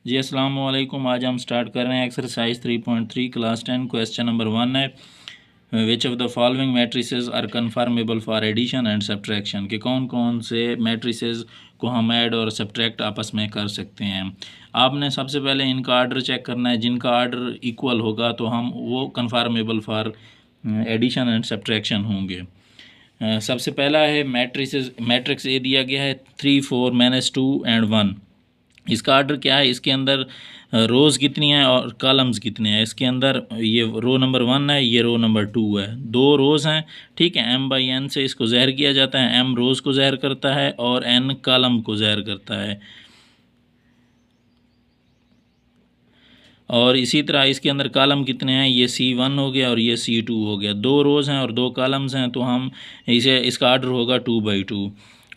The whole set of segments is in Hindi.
जी अस्सलाम वालेकुम। आज हम स्टार्ट कर रहे हैं एक्सरसाइज 3.3 क्लास 10। क्वेश्चन नंबर 1 है which of the following matrices are conformable for addition and subtraction, कि कौन कौन से मैट्रिसेस को हम ऐड और सब्ट्रैक्ट आपस में कर सकते हैं। आपने सबसे पहले इनका आर्डर चेक करना है, जिनका आर्डर इक्वल होगा तो हम वो conformable for addition and subtraction होंगे। सबसे पहला है मैट्रिक्स ए दिया गया है 3 4 -2 एंड 1। इसका आर्डर क्या है, इसके अंदर रोज़ कितनी है और कॉलम्स कितने हैं। इसके अंदर ये रो नंबर 1 है, ये रो नंबर 2 है, दो रोज़ हैं। ठीक है, m/n से इसको ज़हर किया जाता है। m रोज़ को ज़हर करता है और n कॉलम को ज़हर करता है। और इसी तरह इसके अंदर कॉलम कितने हैं, ये C1 हो गया और ये C2 हो गया। दो रोज़ हैं और दो कॉलम्स हैं, तो हम इसका आर्डर होगा 2/2।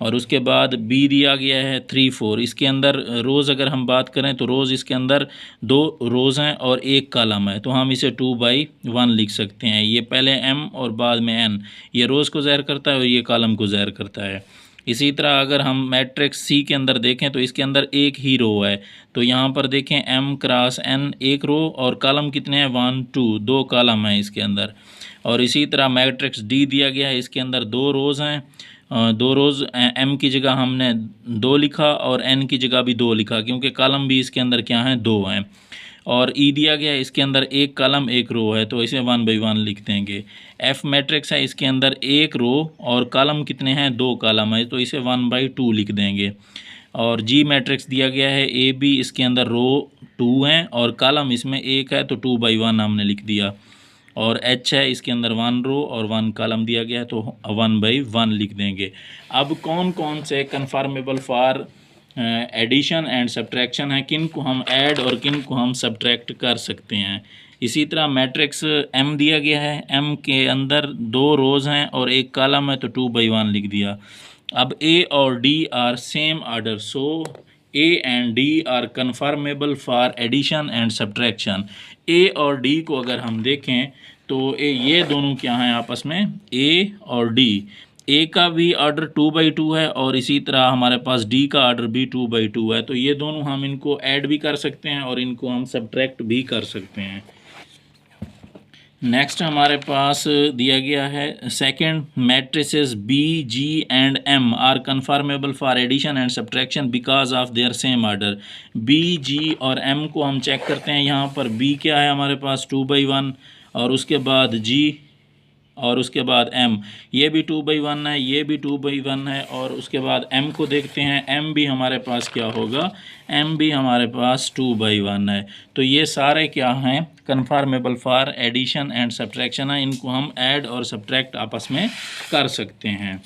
और उसके बाद बी दिया गया है 3 4। इसके अंदर रोज़ अगर हम बात करें तो रोज़ इसके अंदर दो रोज़ हैं और एक कॉलम है, तो हम इसे 2/1 लिख सकते हैं। ये पहले m और बाद में n, ये रोज़ को ज़हर करता है और ये कॉलम को ज़हर करता है। इसी तरह अगर हम मैट्रिक्स सी के अंदर देखें तो इसके अंदर एक ही रो है, तो यहाँ पर देखें m×n एक रो और कॉलम कितने हैं 1 2, दो कॉलम हैं इसके अंदर। और इसी तरह मैट्रिक्स डी दिया गया है, इसके अंदर दो रोज़ हैं। दो रोज़ m की जगह हमने 2 लिखा और n की जगह भी 2 लिखा, क्योंकि कॉलम भी इसके अंदर क्या हैं, 2 हैं। और ई दिया गया है, इसके अंदर एक कॉलम एक रो है, तो इसे 1/1 लिख देंगे। एफ मैट्रिक्स है, इसके अंदर एक रो और कॉलम कितने हैं, दो कॉलम है, तो इसे 1/2 लिख देंगे। और जी मैट्रिक्स दिया गया है ए बी, इसके अंदर रो 2 हैं और कॉलम इसमें एक है, तो 2/1 हमने लिख दिया। और एच है, इसके अंदर 1 रो और 1 कॉलम दिया गया है, तो 1/1 लिख देंगे। अब कौन कौन से conformable for addition and subtraction है, किन को हम ऐड और किन को हम सब्ट्रैक्ट कर सकते हैं। इसी तरह मैट्रिक्स m दिया गया है, m के अंदर दो रोज़ हैं और एक कॉलम है, तो 2/1 लिख दिया। अब a और d are same order, so a and d are conformable for addition and subtraction. a और d को अगर हम देखें तो ये दोनों क्या हैं आपस में, a और d। ए का भी आर्डर 2/2 है और इसी तरह हमारे पास डी का आर्डर भी 2/2 है, तो ये दोनों हम इनको ऐड भी कर सकते हैं और इनको हम सब्ट्रैक्ट भी कर सकते हैं। नेक्स्ट हमारे पास दिया गया है second, matrices B G and M are conformable for addition and subtraction because of their same order. B G और एम को हम चेक करते हैं। यहाँ पर बी क्या है हमारे पास 2/1 और उसके बाद जी और उसके बाद m, ये भी 2/1 है, ये भी 2/1 है। और उसके बाद m को देखते हैं, m भी हमारे पास क्या होगा, m भी हमारे पास 2/1 है। तो ये सारे क्या हैं, conformable for addition and subtraction है, इनको हम ऐड और सब्ट्रैक्ट आपस में कर सकते हैं।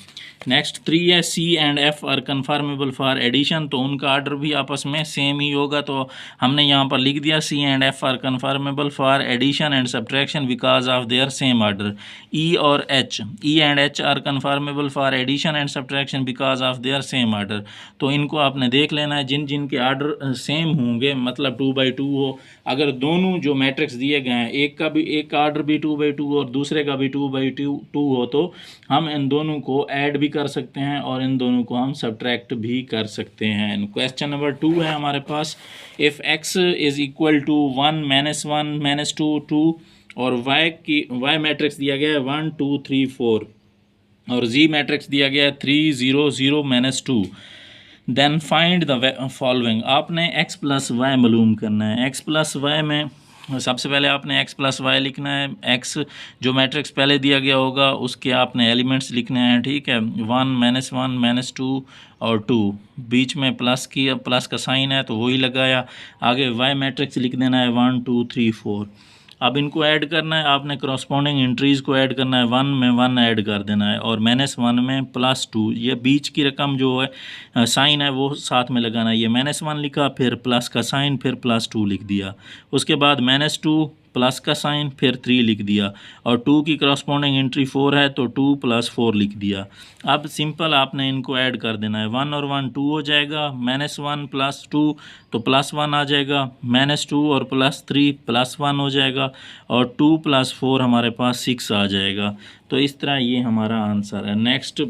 नेक्स्ट 3 है, C and F are conformable for addition, तो उनका आर्डर भी आपस में सेम ही होगा, तो हमने यहाँ पर लिख दिया C and F are conformable for addition and subtraction because of their same order. E और H, E and H are conformable for addition and subtraction because of their same order. तो इनको आपने देख लेना है, जिन जिन के आर्डर सेम होंगे, मतलब 2/2 हो। अगर दोनों जो मैट्रिक्स दिए गए हैं, एक का आर्डर भी 2/2 और दूसरे का भी 2/2 हो, तो हम इन दोनों को ऐड भी कर सकते हैं और इन दोनों को हम सब्ट्रैक्ट भी कर सकते हैं। क्वेश्चन नंबर 2 है हमारे पास, if x is equal to 1 -1 -2 2 और y मैट्रिक्स दिया गया है 1 2 3 4 और z मैट्रिक्स दिया गया है 3 0 0 -2, देन फाइंड द फॉलोइंग। आपने x प्लस वाई मालूम करना है। x प्लस वाई में सबसे पहले आपने x प्लस वाई लिखना है। x जो मैट्रिक्स पहले दिया गया होगा उसके आपने एलिमेंट्स लिखने हैं, ठीक है, 1 -1 -2 और 2, बीच में प्लस का साइन है तो वही लगाया। आगे y मैट्रिक्स लिख देना है 1 2 3 4। अब इनको ऐड करना है, आपने करस्पॉन्डिंग एंट्रीज़ को ऐड करना है। 1 में 1 ऐड कर देना है और -1 में +2, ये बीच की रकम जो है साइन है वो साथ में लगाना है। ये -1 लिखा, फिर प्लस का साइन, फिर +2 लिख दिया। उसके बाद -2 प्लस का साइन, फिर 3 लिख दिया और 2 की करस्पॉन्डिंग एंट्री 4 है, तो 2 + 4 लिख दिया। अब सिंपल आपने इनको ऐड कर देना है। 1 और 1 2 हो जाएगा, -1 + 2 तो +1 आ जाएगा, -2 और +3 +1 हो जाएगा और 2 + 4 हमारे पास 6 आ जाएगा। तो इस तरह ये हमारा आंसर है। नेक्स्ट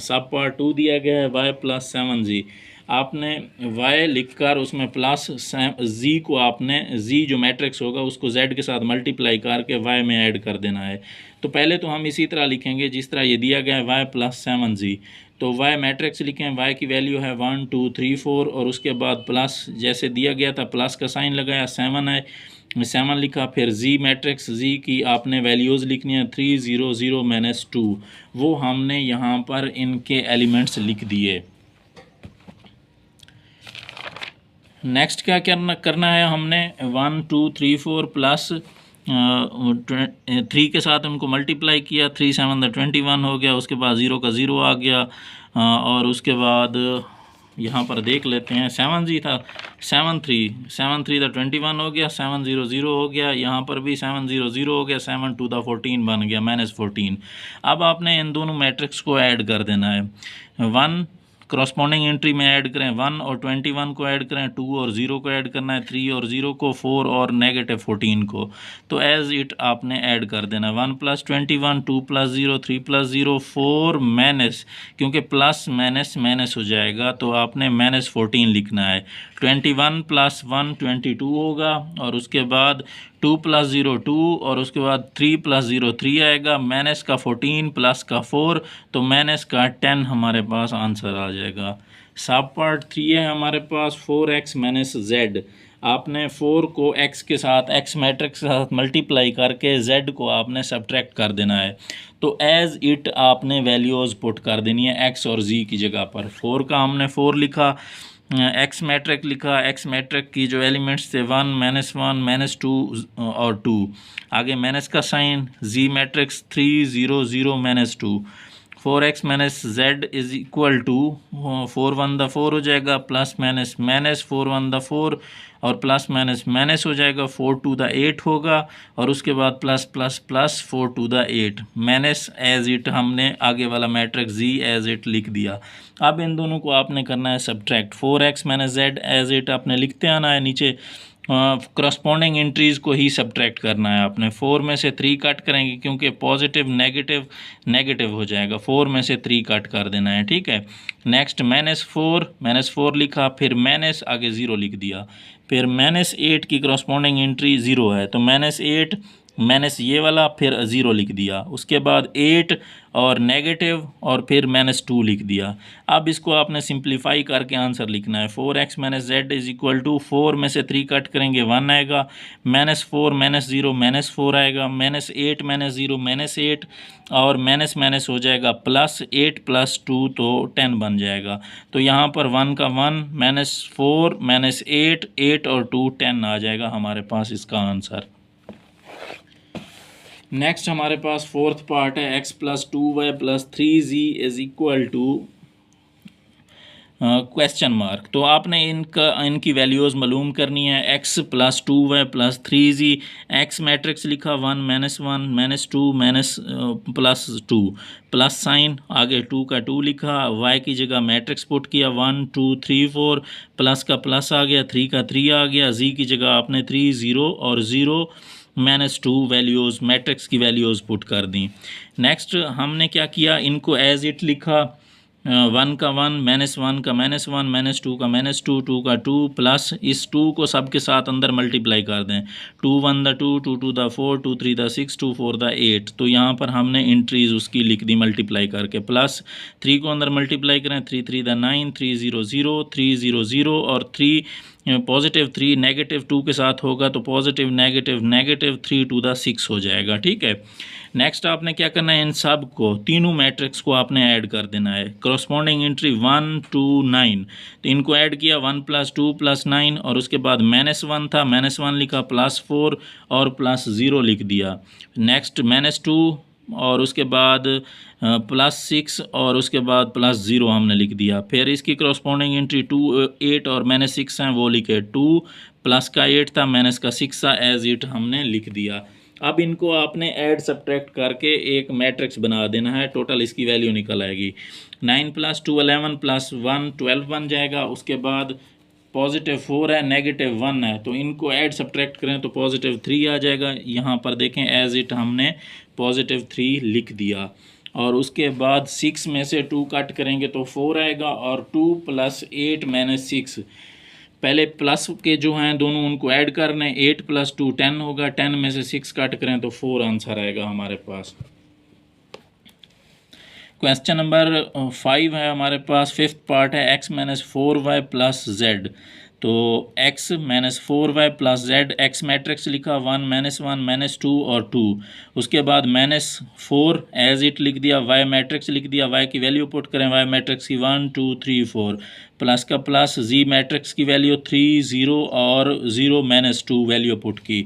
सब पार्ट 2 दिया गया है y + 7z। आपने y लिखकर उसमें प्लस z को आपने z जो मैट्रिक्स होगा उसको z के साथ मल्टीप्लाई करके y में ऐड कर देना है। तो पहले तो हम इसी तरह लिखेंगे जिस तरह ये दिया गया है y प्लस 7z। तो y मैट्रिक्स लिखें, y की वैल्यू है 1 2 3 4 और उसके बाद प्लस जैसे दिया गया था प्लस का साइन लगाया, 7 है 7 लिखा। फिर z मैट्रिक्स z की आपने वैल्यूज़ लिखनी है 3 0 0 -2, वो हमने यहाँ पर इनके एलिमेंट्स लिख दिए। नेक्स्ट क्या करना है, हमने 1 2 3 4 प्लस 3 के साथ उनको मल्टीप्लाई किया, 3 7 21 हो गया, उसके बाद 0 का 0 आ गया और उसके बाद यहाँ पर देख लेते हैं 7 जी था 7 3 द 21 हो गया, 7 0 0 हो गया, यहाँ पर भी 7 0 0 हो गया, 7 2 द 14 बन गया -14। अब आपने इन दोनों मैट्रिक्स को ऐड कर देना है। 1 करस्पॉन्डिंग एंट्री में ऐड करें, 1 और 21 को ऐड करें, 2 और 0 को ऐड करना है, 3 और 0 को, 4 और -14 को। तो एज इट आपने ऐड कर देना, 1 + 21 2 + 0 3 + 0 4 माइनस, क्योंकि प्लस माइनस माइनस हो जाएगा तो आपने -14 लिखना है। 21 + 1 22 होगा और उसके बाद 2 + 0 2 और उसके बाद 3 + 0 3 आएगा, माइनस का 14 प्लस का 4 तो माइनस का 10 हमारे पास आंसर आ जाएगा। सब पार्ट 3 है हमारे पास 4x - z। आपने 4 को x के साथ x मैट्रिक्स के साथ मल्टीप्लाई करके z को आपने सब्ट्रैक्ट कर देना है। तो एज इट आपने वैल्यूज़ पुट कर देनी है x और z की जगह पर। 4 का हमने 4 लिखा, एक्स मैट्रिक लिखा, एक्स मैट्रिक की जो एलिमेंट्स थे 1 -1 -2 और 2, आगे माइनस का sign, G matrix 3 0 0 -2, 4x - z is equal to 4 1 द 4 हो जाएगा, प्लस माइनस माइनस 4 1 द 4 और प्लस माइनस माइनस हो जाएगा, 4 2 द 8 होगा और उसके बाद plus plus plus 4 2 the 8 minus as it हमने आगे वाला मैट्रिक्स जी एज इट लिख दिया। अब इन दोनों को आपने करना है subtract, 4x - z as it आपने लिखते आना है, नीचे करस्पॉन्डिंग एंट्रीज़ को ही सब्ट्रैक्ट करना है आपने। 4 में से 3 कट करेंगे क्योंकि पॉजिटिव नेगेटिव नेगेटिव हो जाएगा, 4 में से 3 कट कर देना है, ठीक है। नेक्स्ट -4 लिखा, फिर माइनस आगे 0 लिख दिया, फिर -8 की करस्पॉन्डिंग एंट्री 0 है तो -8 माइनस ये वाला फिर 0 लिख दिया, उसके बाद 8 और नेगेटिव और फिर -2 लिख दिया। अब इसको आपने सिंप्लीफाई करके आंसर लिखना है, 4x - z is equal to 4 में से 3 कट करेंगे 1 आएगा, -4 -0 -4 आएगा, -8 -0 -8 और माइनस माइनस हो जाएगा +8 + 2 तो 10 बन जाएगा। तो यहाँ पर 1 का 1 -4 -8 8 और 2 10 आ जाएगा हमारे पास इसका आंसर। नेक्स्ट हमारे पास फोर्थ पार्ट है, x + 2y + 3z is equal to question mark. तो आपने इनकी वैल्यूज़ मालूम करनी है, x + 2y + 3z, x matrix लिखा 1 -1 -2 +2 प्लस साइन, आगे 2 का 2 लिखा, y की जगह मैट्रिक्स पुट किया 1 2 3 4, प्लस का प्लस आ गया, 3 का 3 आ गया, z की जगह आपने 3 0 और 0 -2 वैल्यूज़ मैट्रिक्स की वैल्यूज़ पुट कर दी। नेक्स्ट हमने क्या किया, इनको एज इट लिखा, 1 का 1 -1 का -1 -2 का -2 2 का 2 प्लस इस 2 को सब के साथ अंदर मल्टीप्लाई कर दें, 2 1 द 2 2 2 द 4 2 3 द 6 2 4 द 8। तो यहाँ पर हमने एंट्रीज उसकी लिख दी मल्टीप्लाई करके, प्लस 3 को अंदर मल्टीप्लाई करें, 3 3 द 9 3 0 0 3 0 0 और 3 पॉजिटिव 3 नेगेटिव 2 के साथ होगा तो positive negative negative 3 to the 6 हो जाएगा, ठीक है। नेक्स्ट आपने क्या करना है, इन सब को तीनों मैट्रिक्स को आपने ऐड कर देना है, करस्पॉन्डिंग एंट्री 1 2 9, तो इनको ऐड किया 1 + 2 + 9 और उसके बाद -1 था, -1 लिखा, +4 और +0 लिख दिया। नेक्स्ट -2 और उसके बाद +6 और उसके बाद +0 हमने लिख दिया। फिर इसकी करस्पॉन्डिंग एंट्री 2 8 और -6 हैं वो लिखे, 2 प्लस का 8 था माइनस का 6 था, एज इट हमने लिख दिया। अब इनको आपने ऐड सब्ट्रैक्ट करके एक मैट्रिक्स बना देना है, टोटल इसकी वैल्यू निकल आएगी, 9 + 2 11 + 1 12 बन जाएगा। उसके बाद +4 है -1 है तो इनको ऐड सब्ट्रैक्ट करें तो +3 आ जाएगा। यहाँ पर देखें एज इट हमने +3 लिख दिया और उसके बाद 6 में से 2 कट करेंगे तो 4 आएगा, और 2 + 8 - 6, पहले प्लस के जो हैं दोनों उनको ऐड करने, 8 + 2 10 होगा, 10 में से 6 कट करें तो 4 आंसर आएगा हमारे पास। क्वेश्चन नंबर 5 है हमारे पास, 5th पार्ट है, x - 4y + z। तो x - 4y + z, x matrix लिखा 1 -1 -2 और 2, उसके बाद -4 एज इट लिख दिया, y मैट्रिक्स लिख दिया, y की वैल्यू पुट करें, y मैट्रिक्स की 1 2 3 4, प्लस का प्लस, z मैट्रिक्स की वैल्यू 3 0 और 0 -2 वैल्यू पुट की,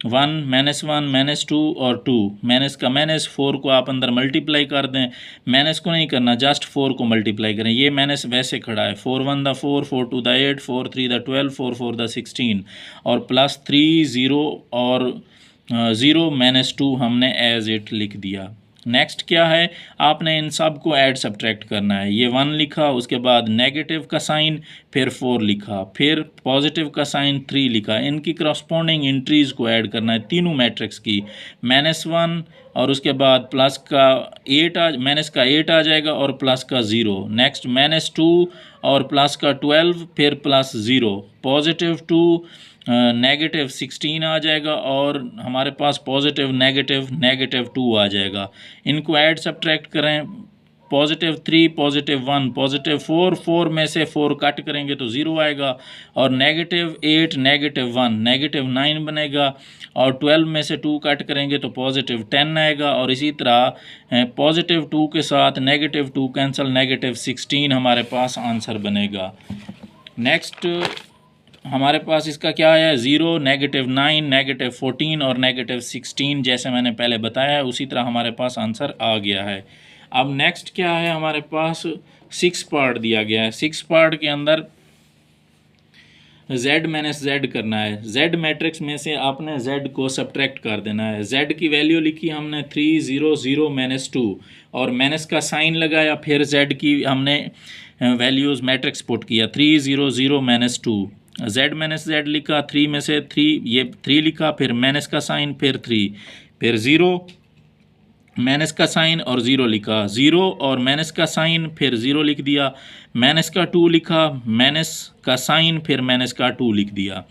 1 -1 -2 और 2, माइनस का माइनस, 4 को आप अंदर मल्टीप्लाई कर दें, माइनस को नहीं करना, जस्ट 4 को मल्टीप्लाई करें, ये माइनस वैसे खड़ा है, 4 1 द 4, 4 2 द 8, 4 3 द 12, 4 4 द 16, और प्लस 3 0 और 0 -2 हमने एज इट लिख दिया। नेक्स्ट क्या है, आपने इन सब को ऐड सब्ट्रैक्ट करना है, ये 1 लिखा, उसके बाद नेगेटिव का साइन, फिर 4 लिखा, फिर पॉजिटिव का साइन 3 लिखा, इनकी करस्पॉन्डिंग एंट्रीज़ को ऐड करना है तीनों मैट्रिक्स की, -1 और उसके बाद प्लस का 8 माइनस का 8 आ जाएगा और प्लस का 0, नेक्स्ट -2 और प्लस का 12, फिर प्लस 0, +2 -16 आ जाएगा, और हमारे पास पॉजिटिव नेगेटिव 2 आ जाएगा। इनको ऐड सब्ट्रैक्ट करें, +3 +1 +4, 4 में से 4 कट करेंगे तो 0 आएगा, और -8 -1 -9 बनेगा, और 12 में से 2 कट करेंगे तो +10 आएगा, और इसी तरह +2 के साथ -2 कैंसिल, -16 हमारे पास आंसर बनेगा। नेक्स्ट हमारे पास इसका क्या है, 0 -9 -14 और -16, जैसे मैंने पहले बताया है उसी तरह हमारे पास आंसर आ गया है। अब नेक्स्ट क्या है, हमारे पास 6 पार्ट दिया गया है, 6 पार्ट के अंदर z - z करना है, z मैट्रिक्स में से आपने z को सब्ट्रैक्ट कर देना है, z की वैल्यू लिखी हमने 3 0 0 -2, और माइनस का साइन लगाया, फिर z की हमने वैल्यूज़ मैट्रिक्स पुट किया, 3 0 0 -2, z - z लिखा, 3 में से 3, ये 3 लिखा, फिर माइनस का साइन, फिर 3, फिर 0 माइनस का साइन और 0 लिखा, 0 और माइनस का साइन, फिर 0 लिख दिया, माइनस का 2 लिखा, माइनस का साइन, फिर माइनस का 2 लिख दिया।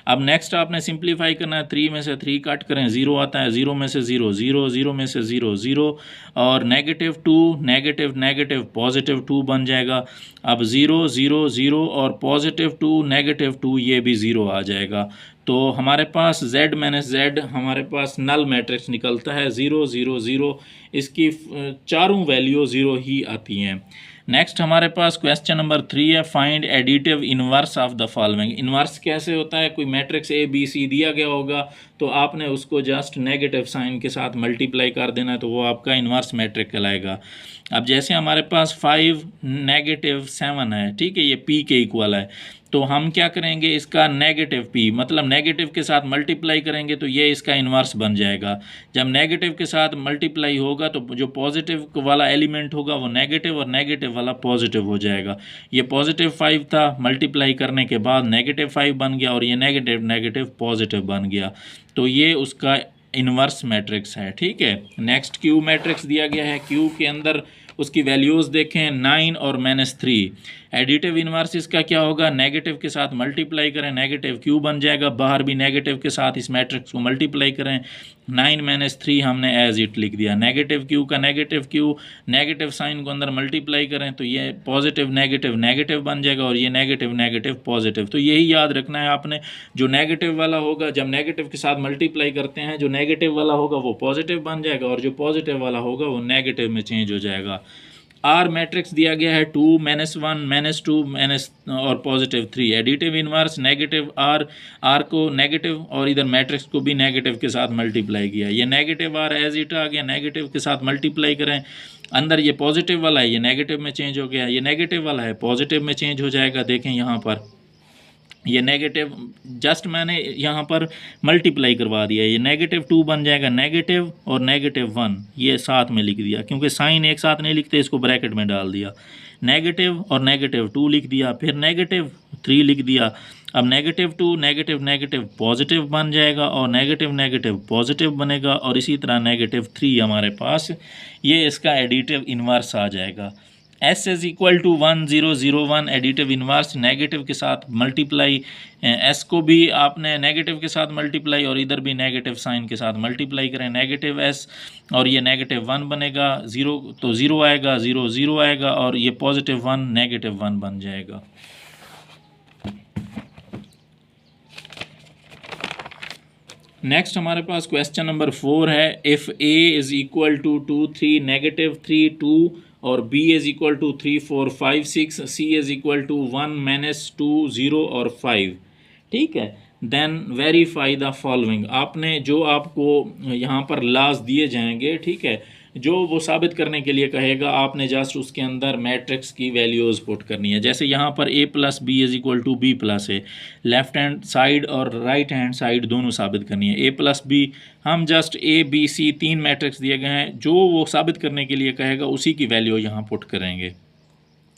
अब नेक्स्ट आपने सिंप्लीफाई करना है, 3 में से 3 कट करें, 0 आता है, 0 में से 0 0 0 में से 0 0, और -2 नेगेटिव +2 बन जाएगा। अब 0 0 0 और +2 -2, ये भी 0 आ जाएगा। तो हमारे पास z - z हमारे पास नल मैट्रिक्स निकलता है, 0 0 0, इसकी चारों वैल्यू 0 ही आती हैं। नेक्स्ट हमारे पास क्वेश्चन नंबर 3 है, find additive inverse of the following. Inverse कैसे होता है, कोई मैट्रिक्स ABC दिया गया होगा तो आपने उसको जस्ट नेगेटिव साइन के साथ मल्टीप्लाई कर देना है, तो वो आपका इनवर्स मैट्रिक कहलाएगा। अब जैसे हमारे पास 5 -7 है, ठीक है, ये P के इक्वल है, तो हम क्या करेंगे, इसका -P मतलब नेगेटिव के साथ मल्टीप्लाई करेंगे तो ये इसका इन्वर्स बन जाएगा। जब नेगेटिव के साथ मल्टीप्लाई होगा तो जो पॉजिटिव वाला एलिमेंट होगा वो नेगेटिव, और नेगेटिव वाला पॉजिटिव हो जाएगा। ये +5 था, मल्टीप्लाई करने के बाद -5 बन गया, और ये नेगेटिव पॉजिटिव बन गया, तो ये उसका इन्वर्स मैट्रिक्स है। ठीक है, नेक्स्ट Q मैट्रिक्स दिया गया है, Q के अंदर उसकी वैल्यूज़ देखें, 9 और -3। एडिटिव इन्वर्स इसका क्या होगा, नेगेटिव के साथ मल्टीप्लाई करें, नेगेटिव Q बन जाएगा, बाहर भी नेगेटिव के साथ इस मैट्रिक्स को मल्टीप्लाई करें, 9 - 3 हमने एज इट लिख दिया, नेगेटिव Q का नेगेटिव Q, नेगेटिव साइन को अंदर मल्टीप्लाई करें तो ये पॉजिटिव नेगेटिव बन जाएगा, और ये नेगेटिव पॉजिटिव। तो यही याद रखना है आपने, जो नेगेटिव वाला होगा जब नेगेटिव के साथ मल्टीप्लाई करते हैं, जो नेगेटिव वाला होगा वो पॉजिटिव बन जाएगा, और जो पॉजिटिव वाला होगा वो नेगेटिव में चेंज हो जाएगा। R मैट्रिक्स दिया गया है, 2 -1 -2 और +3। एडिटिव इनवर्स नेगेटिव R को नेगेटिव और इधर मैट्रिक्स को भी नेगेटिव के साथ मल्टीप्लाई किया, ये नेगेटिव R एज इट आ गया, नेगेटिव के साथ मल्टीप्लाई करें, अंदर ये पॉजिटिव वाला है, ये नेगेटिव में चेंज हो गया, ये नेगेटिव वाला है पॉजिटिव में चेंज हो जाएगा। देखें यहाँ पर ये नेगेटिव जस्ट मैंने यहाँ पर मल्टीप्लाई करवा दिया, ये -2 बन जाएगा, नेगेटिव और -1 ये साथ में लिख दिया, क्योंकि साइन एक साथ नहीं लिखते, इसको ब्रैकेट में डाल दिया, नेगेटिव और -2 लिख दिया, फिर -3 लिख दिया। अब negative to negative negative positive बन जाएगा और नेगेटिव नेगेटिव पॉजिटिव बनेगा और इसी तरह नेगेटिव 3 हमारे पास ये इसका एडिटिव इन्वर्स आ जाएगा। S is equal to 1001 additive inverse negative के साथ मल्टीप्लाई, S को भी आपने नेगेटिव के साथ मल्टीप्लाई और इधर भी नेगेटिव साइन के साथ मल्टीप्लाई करें, नेगेटिव S और ये नेगेटिव 1 बनेगा, 0 तो 0 आएगा, 0 0 आएगा और ये पॉजिटिव 1 नेगेटिव 1 बन जाएगा। नेक्स्ट हमारे पास क्वेश्चन नंबर 4 है, if A is equal to 2 3 negative 3 2 और B is equal to 3 4 5 6, C is equal to 1 -2 0 और 5, ठीक है। देन वेरीफाई द फॉलोइंग, आपने जो आपको यहाँ पर लाज दिए जाएंगे, ठीक है, जो वो साबित करने के लिए कहेगा आपने जस्ट उसके अंदर मैट्रिक्स की वैल्यूज़ पुट करनी है। जैसे यहाँ पर A plus B is equal to B plus A, left hand side और राइट हैंड साइड दोनों साबित करनी है। A प्लस बी, हम just A B C 3 matrix दिए गए हैं, जो वो साबित करने के लिए कहेगा उसी की वैल्यू यहाँ पुट करेंगे।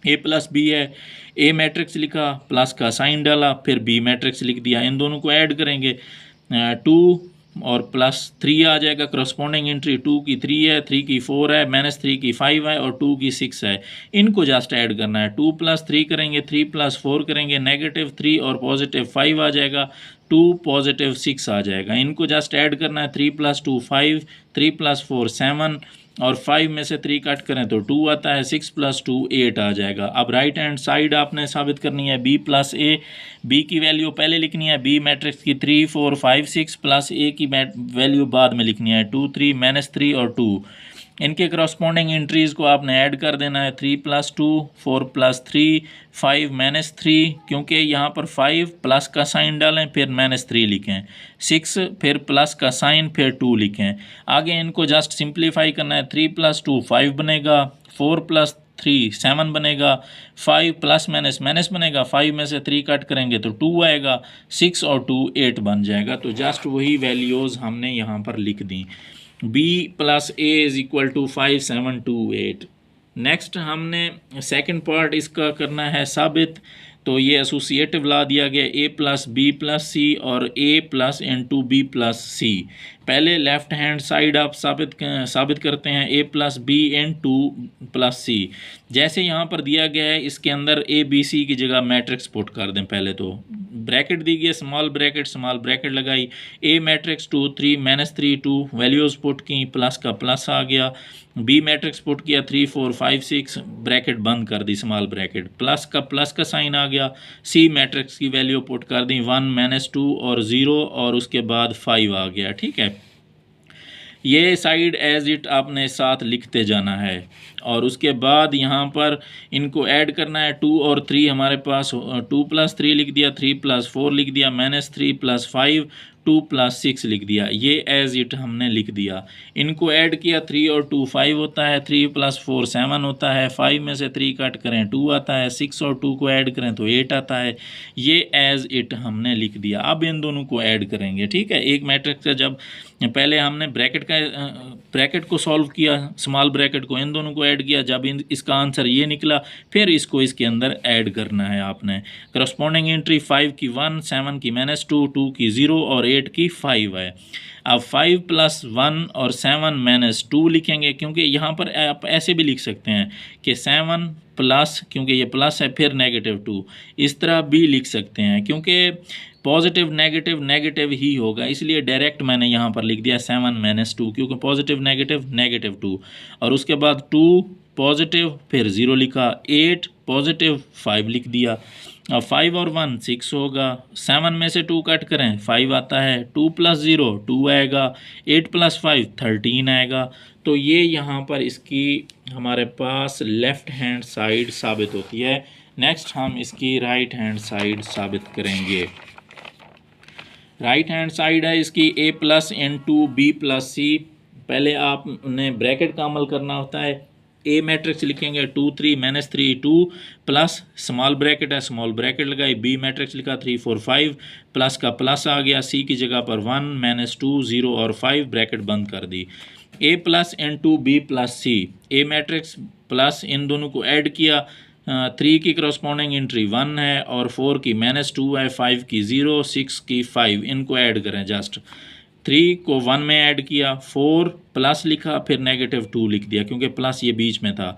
A प्लस बी है, A मैट्रिक्स लिखा, प्लस का साइन डाला, फिर B मैट्रिक्स लिख दिया, इन दोनों को ऐड करेंगे, 2 और प्लस 3 आ जाएगा, करस्पॉन्डिंग एंट्री 2 की 3 है, 3 की 4 है, -3 की 5 है और 2 की 6 है, इनको जस्ट ऐड करना है। 2 + 3 करेंगे, 3 + 4 करेंगे, नेगेटिव 3 और पॉजिटिव 5 आ जाएगा, 2 पॉजिटिव 6 आ जाएगा, इनको जस्ट ऐड करना है। 3 + 2 5, 3 + 4 7 और 5 में से 3 कट करें तो 2 आता है, 6 + 2 8 आ जाएगा। अब राइट हैंड साइड आपने साबित करनी है, B प्लस A, B की वैल्यू पहले लिखनी है, B मैट्रिक्स की 3 4 5 6 प्लस A की वैल्यू बाद में लिखनी है, 2 3 -3 और 2, इनके करस्पॉन्डिंग एंट्रीज़ को आपने ऐड कर देना है। 3 + 2 4 + 3 5 -3, क्योंकि यहाँ पर 5 प्लस का साइन डालें फिर -3 लिखें, 6 फिर प्लस का साइन फिर 2 लिखें, आगे इनको जस्ट सिंप्लीफाई करना है। 3 + 2 5 बनेगा, 4 + 3 7 बनेगा, 5 प्लस माइनस माइनस बनेगा, 5 में से 3 कट करेंगे तो 2 आएगा, 6 और 2 8 बन जाएगा। तो जस्ट वही वैल्यूज़ हमने यहाँ पर लिख दी। B plus A is equal to 5 7 2 8। Next हमने सेकंड पार्ट इसका करना है साबित, तो ये एसोसिएटिव ला दिया गया, A plus B plus C और A plus into B plus C। पहले लेफ्ट हैंड साइड आप साबित करते हैं, A plus B into plus C। जैसे यहाँ पर दिया गया है इसके अंदर A B C की जगह मैट्रिक्स पुट कर दें। पहले तो ब्रैकेट दी गई, स्मॉल ब्रैकेट लगाई, A मैट्रिक्स 2 3 -3 2 वैल्यूज़ पुट की, प्लस का प्लस आ गया, B मैट्रिक्स पुट किया 3 4 5 6 ब्रैकेट बंद कर दी, स्मॉल ब्रैकेट, प्लस का साइन आ गया, C मैट्रिक्स की वैल्यू पुट कर दी 1 -2 और 0 और उसके बाद 5 आ गया, ठीक है। ये साइड एज इट आपने साथ लिखते जाना है और उसके बाद यहाँ पर इनको ऐड करना है। 2 और 3 हमारे पास, 2 + 3 लिख दिया, 3 + 4 लिख दिया, -3 + 5 2 + 6 लिख दिया, ये एज इट हमने लिख दिया। इनको ऐड किया, 3 और 2 5 होता है, 3 + 4 7 होता है, 5 में से 3 कट करें 2 आता है, 6 और 2 को ऐड करें तो 8 आता है, ये एज इट हमने लिख दिया। अब इन दोनों को ऐड करेंगे, ठीक है। एक मैट्रिक्स का जब पहले हमने ब्रैकेट को सॉल्व किया, स्मॉल ब्रैकेट को, इन दोनों को ऐड किया, जब इसका आंसर ये निकला फिर इसको इसके अंदर ऐड करना है आपने। करस्पॉन्डिंग एंट्री 5 की 1 7 की -2 2 की 0 और 8 की 5 है। अब 5 + 1 और 7 -2 लिखेंगे, क्योंकि यहाँ पर आप ऐसे भी लिख सकते हैं कि 7 प्लस, क्योंकि ये प्लस है, फिर -2, इस तरह भी लिख सकते हैं, क्योंकि पॉजिटिव नेगेटिव ही होगा, इसलिए डायरेक्ट मैंने यहाँ पर लिख दिया 7 -2, क्योंकि पॉजिटिव नेगेटिव 2 और उसके बाद 2 पॉजिटिव फिर 0 लिखा, 8 पॉजिटिव 5 लिख दिया। अब 5 और 1 6 होगा, 7 में से 2 कट करें 5 आता है, 2 + 0 2 आएगा, 8 + 5 13 आएगा। तो ये यहाँ पर इसकी हमारे पास लेफ़्ट हैंड साइड साबित होती है। नेक्स्ट हम इसकी राइट हैंड साइड साबित करेंगे। राइट हैंड साइड है इसकी A plus into B plus C। पहले आपने ब्रैकेट का अमल करना होता है। A मैट्रिक्स लिखेंगे 2 3 -3 2 प्लस स्मॉल ब्रैकेट है, स्मॉल ब्रैकेट लगाई, B मैट्रिक्स लिखा 3 4 5 प्लस का प्लस आ गया, C की जगह पर 1 -2 0 और 5 ब्रैकेट बंद कर दी। A plus into B plus C, A matrix plus इन दोनों को ऐड किया, 3 की करस्पॉन्डिंग एंट्री 1 है और 4 की -2 है, 5 की 0, 6 की 5। इनको ऐड करें जस्ट। 3 को 1 में ऐड किया, 4 प्लस लिखा, फिर -2 लिख दिया क्योंकि प्लस ये बीच में था।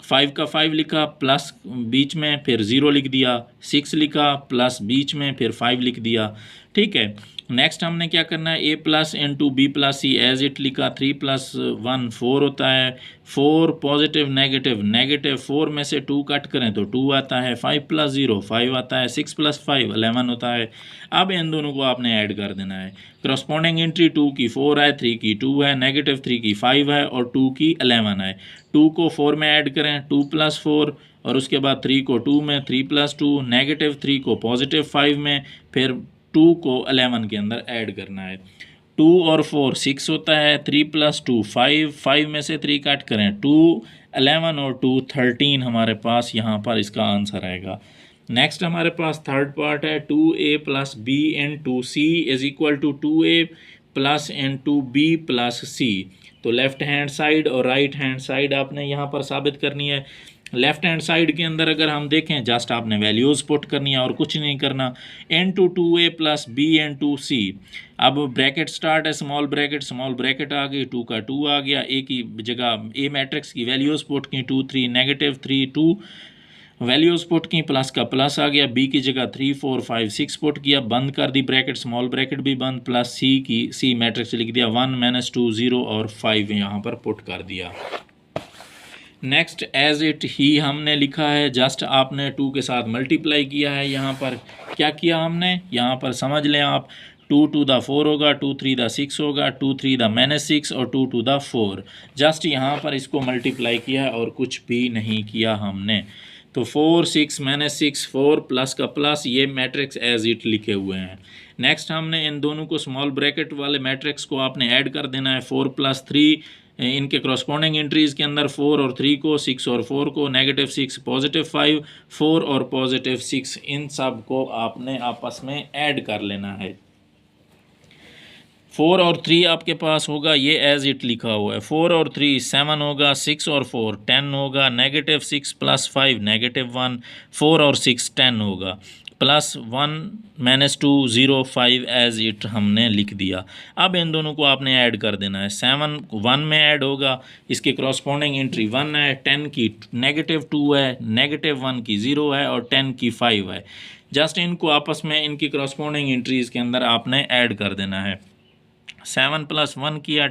5 का 5 लिखा, प्लस बीच में, फिर 0 लिख दिया। 6 लिखा, प्लस बीच में, फिर 5 लिख दिया। ठीक है, नेक्स्ट हमने क्या करना है, a plus into B plus C as it लिखा। 3 + 1 4 होता है। 4 पॉजिटिव नेगेटिव नेगेटिव, 4 में से 2 कट करें तो 2 आता है। 5 + 0 5 आता है। 6 + 5 11 होता है। अब इन दोनों को आपने ऐड कर देना है। करस्पॉन्डिंग एंट्री 2 की 4 है, 3 की 2 है, -3 की 5 है और 2 की 11 है। 2 को 4 में ऐड करें, 2 + 4 और उसके बाद 3 को 2 में, 3 + 2, -3 को +5 में, फिर 2 को 11 के अंदर ऐड करना है। 2 और 4 6 होता है। 3 + 2 5, 5 में से 3 कट करें, 2 11 और 2 13 हमारे पास यहाँ पर इसका आंसर आएगा। नेक्स्ट हमारे पास थर्ड पार्ट है, 2a + b * c = 2a + b + c। तो लेफ्ट हैंड साइड और राइट हैंड साइड आपने यहाँ पर साबित करनी है। लेफ्ट हैंड साइड के अंदर अगर हम देखें, जस्ट आपने वैल्यूज़ पुट करनी है और कुछ नहीं करना। * 2a + b * c। अब ब्रैकेट स्टार्ट है, स्मॉल ब्रैकेट आ गई, 2 का 2 आ गया। ए की जगह ए मैट्रिक्स की वैल्यूज़ पुट की, 2 3 -3 2 वैल्यूज़ पुट की, प्लस का प्लस आ गया। बी की जगह 3 4 5 6 पुट किया, बंद कर दी ब्रैकेट, स्मॉल ब्रैकेट भी बंद, प्लस सी की सी मैट्रिक्स लिख दिया। 1 -2 0 और 5 यहाँ पर पुट कर दिया। नेक्स्ट एज इट ही हमने लिखा है, जस्ट आपने 2 के साथ मल्टीप्लाई किया है। यहाँ पर क्या किया हमने, यहाँ पर समझ लें आप, 2 to the 4 होगा, 2 3 the 6 होगा, 2 3 the -6 और 2 to the 4। जस्ट यहाँ पर इसको मल्टीप्लाई किया है और कुछ भी नहीं किया हमने। तो 4 6 -6 4 प्लस का प्लस, ये मैट्रिक्स एज इट लिखे हुए हैं। नेक्स्ट हमने इन दोनों को स्मॉल ब्रैकेट वाले मैट्रिक्स को आपने ऐड कर देना है। 4 + 3 इनके करस्पॉन्डिंग एंट्रीज़ के अंदर 4 और 3 को, 6 और 4 को, -6 +5 4 और +6, इन सब को आपने आपस में ऐड कर लेना है। 4 और 3 आपके पास होगा, ये एज इट लिखा हुआ है। 4 और 3 7 होगा, 6 और 4 10 होगा, -6 + 5 -1, 4 और 6 10 होगा, +1 -2 0 5 एज इट हमने लिख दिया। अब इन दोनों को आपने ऐड कर देना है। 7 1 में ऐड होगा, इसके करस्पॉन्डिंग एंट्री 1 है, 10 की -2 है, -1 की 0 है और 10 की 5 है। जस्ट इनको आपस में इनकी करस्पॉन्डिंग एंट्रीज़ के अंदर आपने ऐड कर देना है। 7 + 1 किया,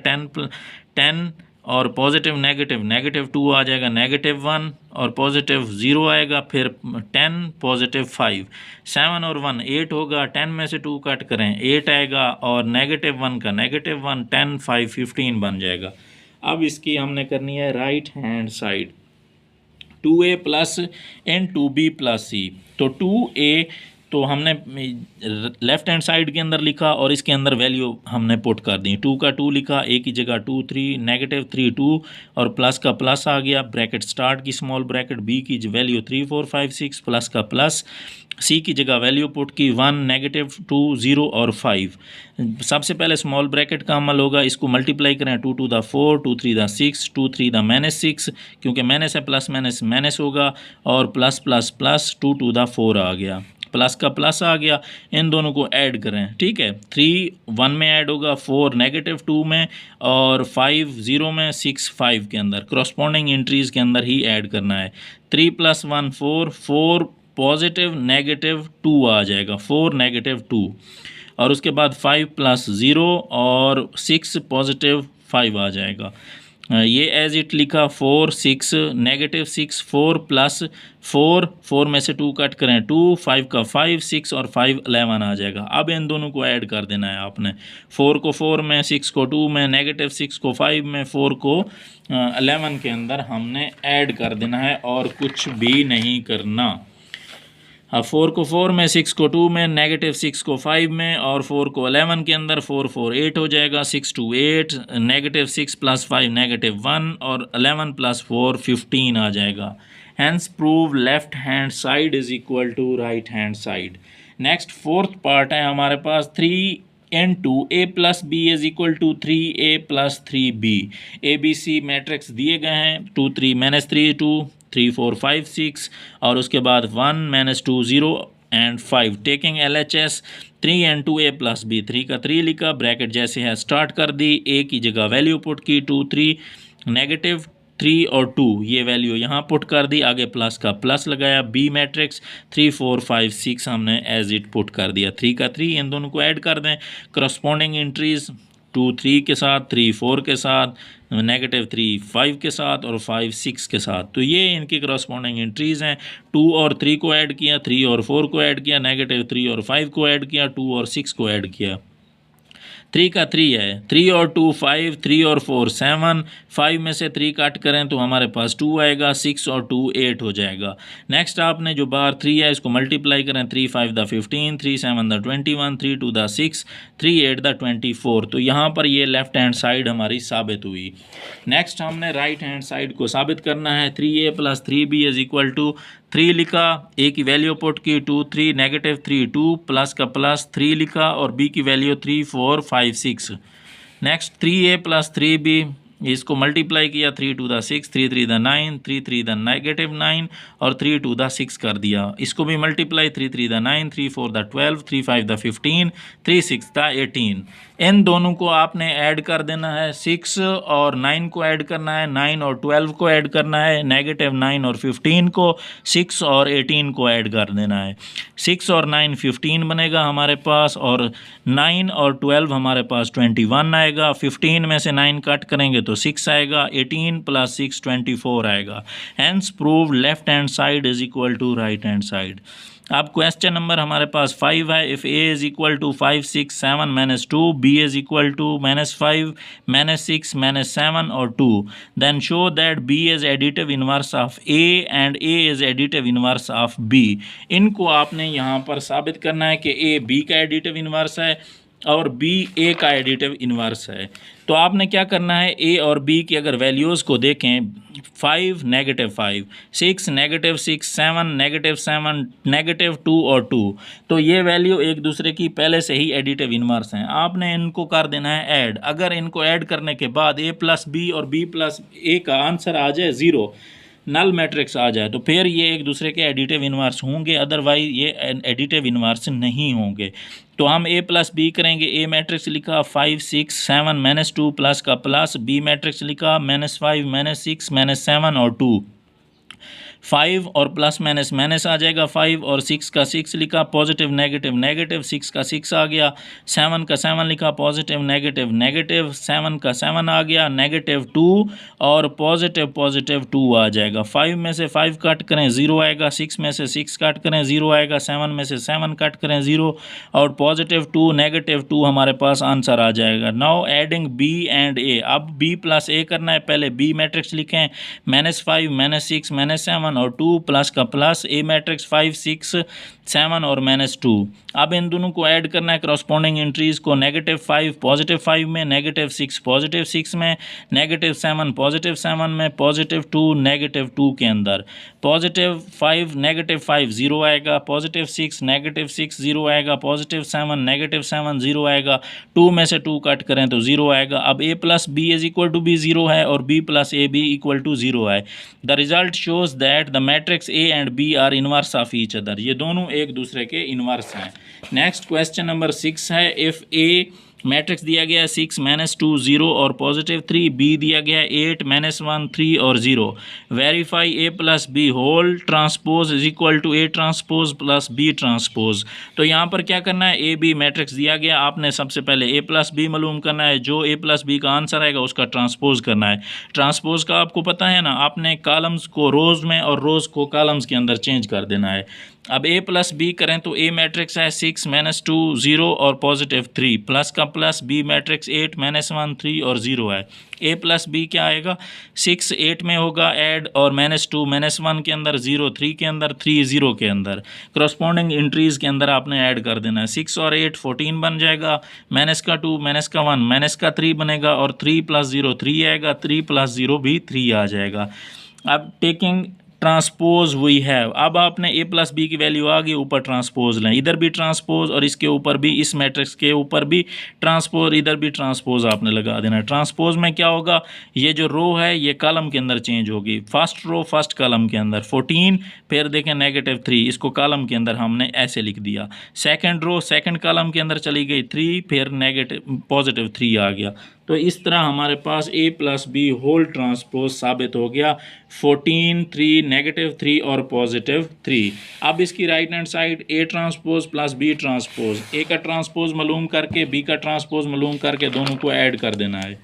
10 और पॉजिटिव नेगेटिव 2 आ जाएगा, -1 और +0 आएगा, फिर 10 +5। 7 और 1 8 होगा, 10 में से 2 कट करें, 8 आएगा और -1 का -1, 10 5 15 बन जाएगा। अब इसकी हमने करनी है right hand side, 2a + b + c। तो 2a तो हमने लेफ्ट हैंड साइड के अंदर लिखा और इसके अंदर वैल्यू हमने पुट कर दी। 2 का 2 लिखा, ए की जगह 2 3, -3 2 और प्लस का प्लस आ गया, ब्रैकेट स्टार्ट की स्मॉल ब्रैकेट, बी की वैल्यू 3 4 5 6, प्लस का प्लस, सी की जगह वैल्यू पुट की 1 -2 0 और 5। सबसे पहले स्मॉल ब्रैकेट का अमल होगा, इसको मल्टीप्लाई करें, 2 to the 4 2 3 the 6 2 3 the -6, क्योंकि माइनस है, प्लस माइनस होगा और plus plus plus 2 to the 4 आ गया, प्लस का प्लस आ गया। इन दोनों को ऐड करें, ठीक है। 3 1 में ऐड होगा, 4 -2 में और 5 0 में, 6 5 के अंदर, करस्पॉन्डिंग एंट्रीज़ के अंदर ही ऐड करना है। 3 + 1 4 4 पॉजिटिव -2 आ जाएगा, 4 -2 और उसके बाद 5 + 0 और 6 + 5 आ जाएगा। ये एज इट लिखा, 4 6 -6 4 + 4 में से 2 कट करें, 2 5 का 5 6 और 5 11 आ जाएगा। अब इन दोनों को ऐड कर देना है आपने, 4 को 4 में, 6 को 2 में, -6 को 5 में, 4 को 11 के अंदर हमने ऐड कर देना है और कुछ भी नहीं करना। अब 4 को 4 में, 6 को 2 में, -6 को 5 में और 4 को 11 के अंदर, 4 4 8 हो जाएगा, 6 2 8, -6 + 5 -1 और 11 + 4 15 आ जाएगा। Hence prove left hand side is equal to right hand side. Next fourth part है हमारे पास, 3 into a + b = 3a + 3b। ABC matrix दिए गए हैं, 2 3 -3 2 3 4 5 6 और उसके बाद 1 -2 0 and 5। Taking LHS 3 and 2a + b, 3 का 3 लिखा, ब्रैकेट जैसे है स्टार्ट कर दी, a की जगह वैल्यू पुट की 2 3 नेगेटिव 3 और 2 ये वैल्यू यहाँ पुट कर दी, आगे प्लस का प्लस लगाया, बी मैट्रिक्स 3 4 5 6 हमने एज इट पुट कर दिया, 3 का 3 इन दोनों को ऐड कर दें, करस्पॉन्डिंग एंट्रीज 2 3 के साथ, 3 4 के साथ, -3 5 के साथ और 5 6 के साथ। तो ये इनकी करस्पॉन्डिंग एंट्रीज़ हैं। 2 और 3 को ऐड किया, 3 और 4 को ऐड किया, -3 और 5 को ऐड किया, 2 और 6 को ऐड किया। 3 का 3 है, 3 और 2 5, 3 और 4 7, 5 में से 3 कट करें तो हमारे पास 2 आएगा, 6 और 2 8 हो जाएगा। नेक्स्ट आपने जो बार 3 है इसको मल्टीप्लाई करें, 3 5 द 15, 3 7 द 21, 3 2 द 6, 3 8 द 24। तो यहाँ पर ये लेफ्ट हैंड साइड हमारी साबित हुई। नेक्स्ट हमने राइट हैंड साइड को साबित करना है। 3a + 3b = 3 लिखा, a की वैल्यू पुट की 2 3 -3 2 प्लस का प्लस 3 लिखा और b की वैल्यू 3 4 5 6। नेक्स्ट 3a + 3b इसको मल्टीप्लाई किया, 3 2 द 6, 3 3 द 9, 3 3 द -9 और 3 2 द 6 कर दिया। इसको भी multiply, 3 3 the 9, 3 4 the 12, 3 5 the 15, 3 6 the 18। इन दोनों को आपने ऐड कर देना है, 6 और 9 को ऐड करना है, 9 और 12 को ऐड करना है, -9 और 15 को, 6 और 18 को ऐड कर देना है। 6 और 9 15 बनेगा हमारे पास और 9 और 12 हमारे पास 21 आएगा। 15 में से 9 कट करेंगे तो 6 आएगा, 18 + 6 24 आएगा। Hence prove left hand side = right hand side. अब क्वेश्चन नंबर हमारे पास 5 है। इफ़ a = 5 6 7 -2, b = -5 -6 -7 और 2, then show that b is additive inverse of a and a is additive inverse of b। इनको आपने यहाँ पर साबित करना है कि a b का एडिटिव इन्वर्स है और b a का एडिटिव इन्वर्स है। तो आपने क्या करना है, a और b की अगर वैल्यूज़ को देखें, 5 -5, 6 -6, 7 -7, -2 और 2, तो ये वैल्यू एक दूसरे की पहले से ही एडिटिव इन्वर्स हैं। आपने इनको कर देना है ऐड। अगर इनको ऐड करने के बाद a + b और b + a का आंसर आ जाए 0, नल मैट्रिक्स आ जाए, तो फिर ये एक दूसरे के एडिटिव इन्वर्स होंगे, अदरवाइज ये एडिटिव इन्वर्स नहीं होंगे। तो हम a + b करेंगे। a मैट्रिक्स लिखा 5 6 7 -2 प्लस का प्लस, b मैट्रिक्स लिखा -5 -6 -7 और 2। 5 और प्लस माइनस माइनस आ जाएगा, 5 और 6 का 6 लिखा, पॉजिटिव नेगेटिव नेगेटिव, 6 का 6 आ गया, 7 का 7 लिखा, पॉजिटिव नेगेटिव नेगेटिव, 7 का 7 आ गया, -2 और पॉजिटिव 2 आ जाएगा। 5 में से 5 कट करें 0 आएगा, 6 में से 6 कट करें 0 आएगा, 7 में से 7 कट करें 0 और +2 -2 हमारे पास आंसर आ जाएगा। Now adding b and a, अब b + a करना है। पहले b मैट्रिक्स लिखें, -5 -6 -7 और 2 प्लस का प्लस, a मैट्रिक्स 5 6 7 और -2। अब इन दोनों को ऐड करना है, करस्पॉन्डिंग एंट्रीज को, -5 +5 में, -6 +6 में, -7 +7 में, +2 -2 के अंदर, +5 -5 0 आएगा, +6 -6 0 आएगा, +7 -7 0 आएगा, 2 में से 2 कट करें तो 0 आएगा। अब a + b = b 0 है और b + ab = 0 है। The result shows that the matrix a and b are inverse of each other, ये दोनों एक दूसरे के इनवर्स हैं। नेक्स्ट क्वेश्चन नंबर 6 है। इफ़ a मैट्रिक्स दिया गया है 6 -2 0 और +3, b दिया गया है 8 -1 3 और 0, verify a + b whole transpose = a transpose + b transpose. तो यहाँ पर क्या करना है, a b मैट्रिक्स दिया गया, आपने सबसे पहले a + b मालूम करना है, जो a + b का आंसर आएगा उसका ट्रांसपोज करना है। ट्रांसपोज का आपको पता है ना, आपने कॉलम्स को रोज़ में और रोज़ को कॉलम्स के अंदर चेंज कर देना है। अब a + b करें तो a मैट्रिक्स है 6 -2 0 और +3, प्लस का प्लस, b मैट्रिक्स 8 -1 3 और 0 है। a + b क्या आएगा, 6 8 में होगा ऐड और -2 -1 के अंदर, 0 3 के अंदर, 3 0 के अंदर, करस्पॉन्डिंग एंट्रीज़ के अंदर आपने ऐड कर देना है। 6 और 8 14 बन जाएगा, -2 -1 -3 बनेगा और 3 + 0 3 आएगा, 3 + 0 भी 3 आ जाएगा। अब टेकिंग ट्रांसपोज वी हैव। अब आपने ए प्लस बी की वैल्यू आ गई, ऊपर ट्रांसपोज लें, इधर भी ट्रांसपोज और इसके ऊपर भी, इस मैट्रिक्स के ऊपर भी ट्रांसपोज, इधर भी ट्रांसपोज आपने लगा देना है। ट्रांसपोज में क्या होगा, ये जो रो है ये कॉलम के अंदर चेंज होगी, फर्स्ट रो फर्स्ट कॉलम के अंदर 14, फिर देखें -3, इसको कॉलम के अंदर हमने ऐसे लिख दिया। सेकंड रो सेकंड कॉलम के अंदर चली गई 3, फिर +3 आ गया। तो इस तरह हमारे पास ए प्लस बी होल ट्रांसपोज साबित हो गया, 14, 3, -3 और +3। अब इसकी right hand side A transpose plus B transpose, A का ट्रांसपोज मालूम करके बी का ट्रांसपोज मालूम करके दोनों को ऐड कर देना है।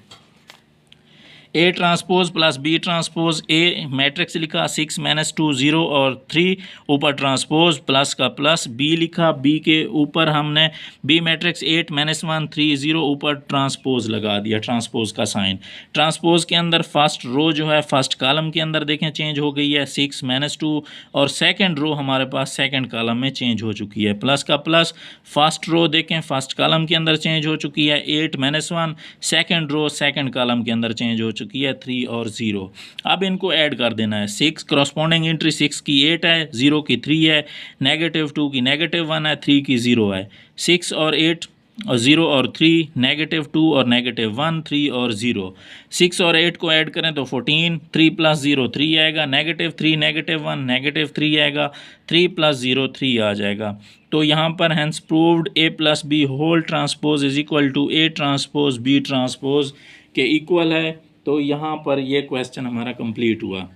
A transpose plus B transpose, A matrix लिखा 6 -2 0 और 3, ऊपर ट्रांसपोज प्लस का प्लस, बी लिखा, बी के ऊपर हमने बी मैट्रिक्स 8 -1 3 0, ऊपर ट्रांसपोज लगा दिया, ट्रांसपोज का साइन। ट्रांसपोज के अंदर फर्स्ट रो जो है फर्स्ट कॉलम के अंदर देखें चेंज हो गई है 6 -2, और सेकेंड रो हमारे पास सेकेंड कॉलम में चेंज हो चुकी है, प्लस का प्लस। फर्स्ट रो देखें फर्स्ट कॉलम के अंदर चेंज हो चुकी है 8 -1, सेकेंड रो सेकेंड कॉलम के अंदर चेंज हो चुकी है 3 और 0। अब इनको ऐड कर देना है। 6 क्रॉसपोंडिंग एंट्री 6 की 8 है, 0 की 3 है, -2 की -1 है, 3 की 0 है। 6 और 8 और 0 और 3, -2 और -1, 3 और 0। 6 और 8 को ऐड करें तो 14, 3 + 0 3 आएगा, -3 -1 -3 आएगा, 3 + 0 3 आ जाएगा। तो यहाँ पर hence proved A plus B whole transpose is equal to A transpose B transpose के इक्वल है। तो यहाँ पर ये क्वेश्चन हमारा कंप्लीट हुआ।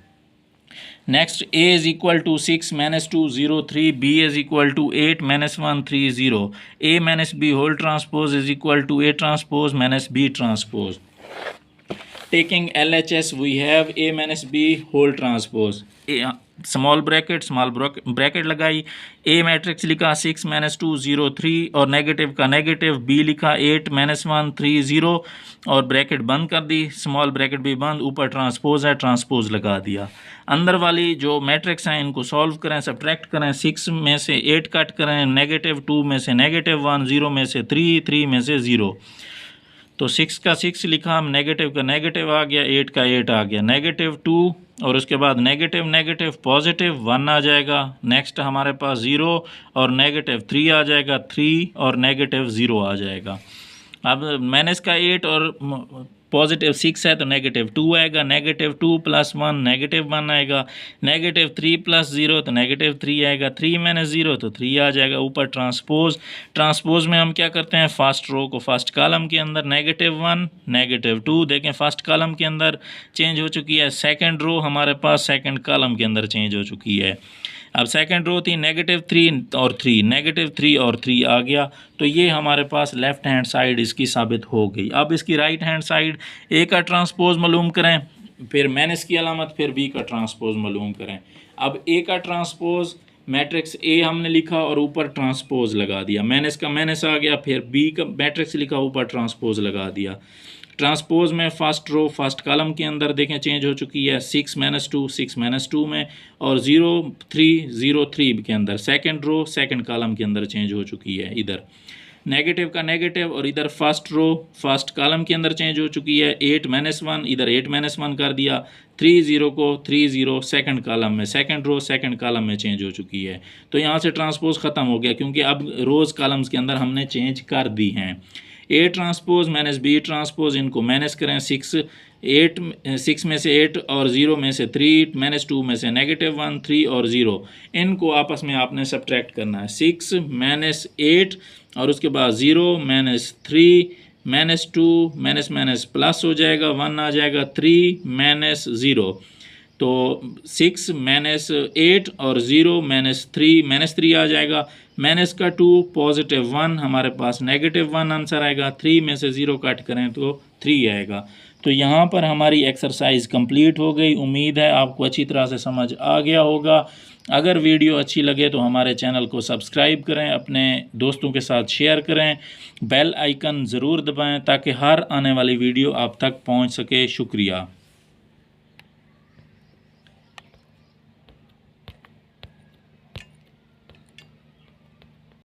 Next, a is equal to 6 -2 0 3, b is equal to 8 -1 3 0, a minus B whole transpose is equal to a transpose minus b transpose. Taking LHS we have a minus b whole transpose, small bracket लगाई, ए मैट्रिक्स लिखा 6 -2 0 3 और नेगेटिव का नेगेटिव, बी लिखा 8 -1 3 0 और ब्रैकेट बंद कर दी, स्मॉल ब्रैकेट भी बंद, ऊपर ट्रांसपोज है, ट्रांसपोज लगा दिया। अंदर वाली जो मैट्रिक्स हैं इनको सॉल्व करें, सब्ट्रैक्ट करें, 6 में से 8 कट करें, -2 में से -1, 0 में से 3, 3 में से 0। तो 6 का 6 लिखा, हम नेगेटिव का नेगेटिव आ गया, 8 का 8 आ गया, -2 और उसके बाद नेगेटिव +1 आ जाएगा। नेक्स्ट हमारे पास 0 और -3 आ जाएगा, 3 और -0 आ जाएगा। अब माइनस का 8 और +6 है तो -2 आएगा, -2 + 1 -1 आएगा, -3 + 0 तो -3 आएगा, 3 - 0 तो 3 आ जाएगा। ऊपर ट्रांसपोज में हम क्या करते हैं, फर्स्ट रो को फर्स्ट कॉलम के अंदर -1 -2 देखें फर्स्ट कॉलम के अंदर चेंज हो चुकी है, सेकंड रो हमारे पास सेकंड कॉलम के अंदर चेंज हो चुकी है। अब सेकंड रो थी -3 और 3, -3 और 3 आ गया। तो ये हमारे पास लेफ़्ट हैंड साइड इसकी साबित हो गई। अब इसकी राइट हैंड साइड ए का ट्रांसपोज मालूम करें, फिर माइनस की अलामत, फिर बी का ट्रांसपोज मालूम करें। अब ए का ट्रांसपोज मैट्रिक्स ए हमने लिखा और ऊपर ट्रांसपोज लगा दिया, माइनस का माइनस आ गया, फिर बी का मैट्रिक्स लिखा ऊपर ट्रांसपोज लगा दिया। ट्रांसपोज में फर्स्ट रो फर्स्ट कॉलम के अंदर देखें चेंज हो चुकी है 6 -2 में और 0 3 0 3 के अंदर, सेकंड रो सेकंड कॉलम के अंदर चेंज हो चुकी है। इधर नेगेटिव का नेगेटिव और इधर फर्स्ट रो फर्स्ट कॉलम के अंदर चेंज हो चुकी है 8 -1, इधर 8 -1 कर दिया, 3 0 को 3 0 सेकंड कॉलम में, सेकंड रो सेकंड कॉलम में चेंज हो चुकी है। तो यहाँ से ट्रांसपोज ख़त्म हो गया क्योंकि अब रोज़ कॉलम्स के अंदर हमने चेंज कर दी हैं। A transpose minus B transpose, इनको माइनस करें, 6 में से 8 और 0 में से 3, -2 में से -1 3 और 0, इनको आपस में आपने सब्ट्रैक्ट करना है। 6 - 8 और उसके बाद 0 -3 -2 माइनस प्लस हो जाएगा, 1 आ जाएगा, 3 -0। तो 6 -8 और 0 -3 आ जाएगा, माइनस का 2 +1 हमारे पास -1 आंसर आएगा, 3 में से 0 कट करें तो 3 आएगा। तो यहाँ पर हमारी एक्सरसाइज कंप्लीट हो गई। उम्मीद है आपको अच्छी तरह से समझ आ गया होगा। अगर वीडियो अच्छी लगे तो हमारे चैनल को सब्सक्राइब करें, अपने दोस्तों के साथ शेयर करें, बेल आइकन ज़रूर दबाएं ताकि हर आने वाली वीडियो आप तक पहुँच सके। शुक्रिया।